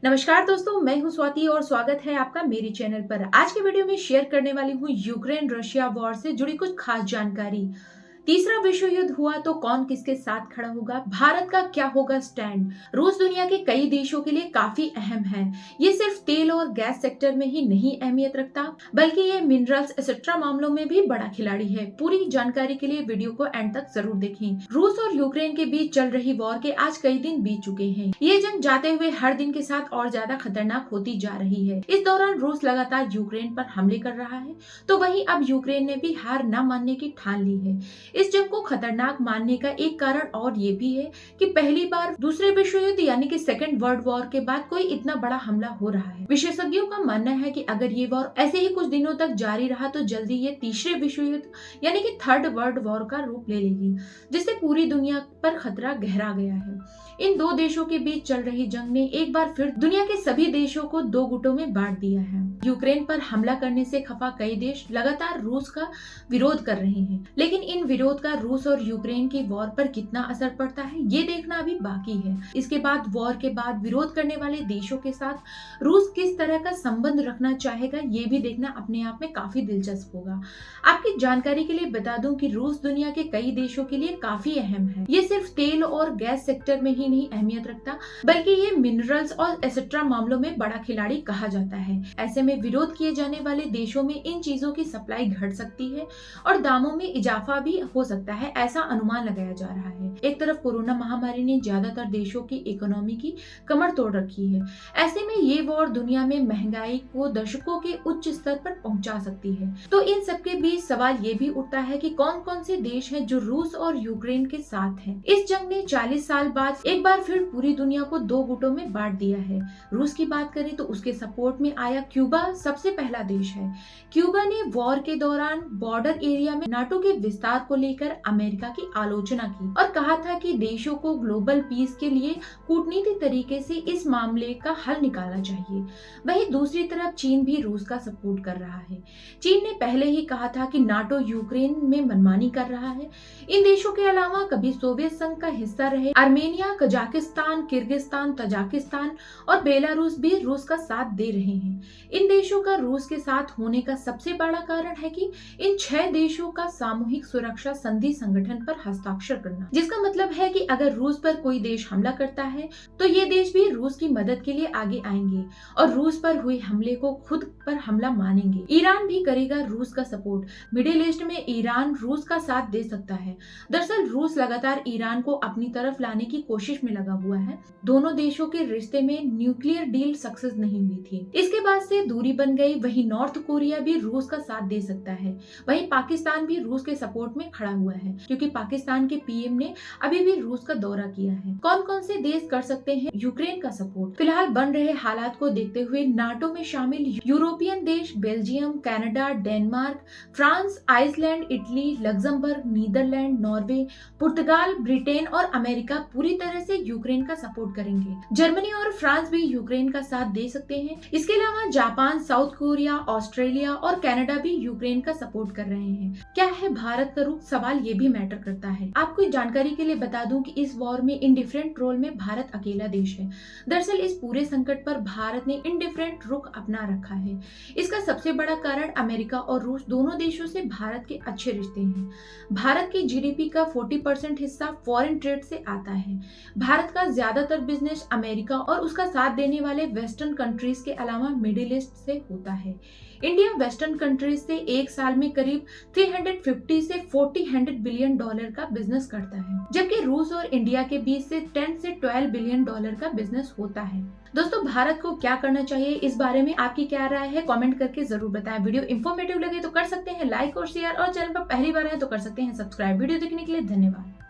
नमस्कार दोस्तों, मैं हूं स्वाति और स्वागत है आपका मेरे चैनल पर। आज के वीडियो में शेयर करने वाली हूं यूक्रेन रशिया वॉर से जुड़ी कुछ खास जानकारी। तीसरा विश्व युद्ध हुआ तो कौन किसके साथ खड़ा होगा, भारत का क्या होगा स्टैंड। रूस दुनिया के कई देशों के लिए काफी अहम है। ये सिर्फ तेल और गैस सेक्टर में ही नहीं अहमियत रखता, बल्कि ये मिनरल्स एक्सेट्रा मामलों में भी बड़ा खिलाड़ी है। पूरी जानकारी के लिए वीडियो को एंड तक जरूर देखें। रूस और यूक्रेन के बीच चल रही वॉर के आज कई दिन बीत चुके हैं। ये जंग जाते हुए हर दिन के साथ और ज्यादा खतरनाक होती जा रही है। इस दौरान रूस लगातार यूक्रेन पर हमले कर रहा है, तो वहीं अब यूक्रेन ने भी हार न मानने की ठान ली है। इस जंग को खतरनाक मानने का एक कारण और ये भी है कि पहली बार दूसरे विश्व युद्ध यानी कि सेकेंड वर्ल्ड वॉर के बाद कोई इतना बड़ा हमला हो रहा है। विशेषज्ञों का मानना है कि अगर ये वॉर ऐसे ही कुछ दिनों तक जारी रहा तो जल्दी ये तीसरे विश्व युद्ध यानी कि थर्ड वर्ल्ड वॉर का रूप ले लेगी, जिससे पूरी दुनिया पर खतरा गहरा गया है। इन दो देशों के बीच चल रही जंग ने एक बार फिर दुनिया के सभी देशों को दो गुटों में बांट दिया है। यूक्रेन पर हमला करने से खफा कई देश लगातार रूस का विरोध कर रहे हैं, लेकिन इन विरोध का रूस और यूक्रेन की वॉर पर कितना असर पड़ता है ये देखना अभी बाकी है। इसके बाद वॉर के बाद विरोध करने वाले देशों के साथ रूस किस तरह का संबंध रखना चाहेगा ये भी देखना अपने आप में काफी दिलचस्प होगा। आपकी जानकारी के लिए बता दूं कि रूस दुनिया के कई देशों के लिए काफी अहम है। ये सिर्फ तेल और गैस सेक्टर में ही नहीं अहमियत रखता, बल्कि ये मिनरल्स और एक्सेट्रा मामलों में बड़ा खिलाड़ी कहा जाता है। ऐसे में विरोध किए जाने वाले देशों में इन चीजों की सप्लाई घट सकती है और दामों में इजाफा भी हो सकता है, ऐसा अनुमान लगाया जा रहा है। एक तरफ कोरोना महामारी ने ज्यादातर देशों की इकोनॉमी की कमर तोड़ रखी है। ऐसे में ये वॉर दुनिया में महंगाई को दशकों के उच्च स्तर पर पहुंचा सकती है। तो इन सबके बीच सवाल ये भी उठता है कि कौन कौन से देश हैं जो रूस और यूक्रेन के साथ हैं। इस जंग ने 40 साल बाद एक बार फिर पूरी दुनिया को दो गुटों में बांट दिया है। रूस की बात करें तो उसके सपोर्ट में आया क्यूबा सबसे पहला देश है। क्यूबा ने वॉर के दौरान बॉर्डर एरिया में नाटो के विस्तार को लेकर अमेरिका की आलोचना की और कहा था कि देशों को ग्लोबल पीस के लिए कूटनीतिक तरीके से इस मामले का हल निकालना चाहिए। वहीं दूसरी तरफ चीन भी रूस का सपोर्ट कर रहा है। चीन ने पहले ही कहा था कि नाटो यूक्रेन में मनमानी कर रहा है। इन देशों के अलावा कभी सोवियत संघ का हिस्सा रहे आर्मेनिया, कजाकिस्तान, किर्गिस्तान, तजाकिस्तान और बेलारूस भी रूस का साथ दे रहे हैं। इन देशों का रूस के साथ होने का सबसे बड़ा कारण है कि इन 6 देशों का सामूहिक सुरक्षा संधि संगठन पर हस्ताक्षर करना, जिसका मतलब है कि अगर रूस पर कोई देश हमला करता है तो ये देश भी रूस की मदद के लिए आगे आएंगे और रूस पर हुए हमले को खुद पर हमला मानेंगे। ईरान भी करेगा रूस का सपोर्ट। मिडिल ईस्ट में ईरान रूस का साथ दे सकता है। दरअसल रूस लगातार ईरान को अपनी तरफ लाने की कोशिश में लगा हुआ है। दोनों देशों के रिश्ते में न्यूक्लियर डील सक्सेस नहीं हुई थी, इसके बाद से दूरी बन गई। वहीं नॉर्थ कोरिया भी रूस का साथ दे सकता है। वहीं पाकिस्तान भी रूस के सपोर्ट में खड़ा हुआ है, क्योंकि पाकिस्तान के पीएम ने अभी भी रूस का दौरा किया है। कौन कौन से देश कर सकते हैं यूक्रेन का सपोर्ट? फिलहाल बन रहे हालात को देखते हुए नाटो में शामिल यूरोपियन देश Belgium, Canada, Denmark, France, Iceland, Italy, Luxembourg, Netherlands, Norway, पुर्तगाल, ब्रिटेन और अमेरिका पूरी तरह से यूक्रेन का सपोर्ट करेंगे। जर्मनी और फ्रांस भी यूक्रेन का साथ दे सकते हैं। इसके अलावा जापान, साउथ कोरिया, ऑस्ट्रेलिया और कनाडा भी यूक्रेन का सपोर्ट कर रहे हैं। क्या है भारत का रुख? सवाल ये भी मैटर करता है। आपको जानकारी के लिए बता दूं कि इस वॉर में इंडिफरेंट रोल में भारत अकेला देश है। दरअसल इस पूरे संकट पर भारत ने इंडिफरेंट रुख अपना रखा है। इसका सबसे बड़ा कारण अमेरिका और रूस दोनों देशों से भारत के अच्छे रिश्ते हैं। भारत की जीडीपी का 40% हिस्सा फॉरेन ट्रेड से आता है। भारत का ज्यादातर बिजनेस अमेरिका और उसका साथ देने वाले वेस्टर्न कंट्रीज के अलावा मिडिल ईस्ट से होता है। इंडिया वेस्टर्न कंट्रीज से एक साल में करीब 350 से 400 बिलियन डॉलर का बिजनेस करता है, जबकि रूस और इंडिया के बीच से 10 से 12 बिलियन डॉलर का बिजनेस होता है। दोस्तों, भारत को क्या करना चाहिए, इस बारे में आपकी क्या राय है, कमेंट करके जरूर बताएं। वीडियो इंफॉर्मेटिव लगे तो कर सकते हैं लाइक और शेयर, और चैनल पर पहली बार है तो कर सकते हैं सब्सक्राइब। वीडियो देखने के लिए धन्यवाद।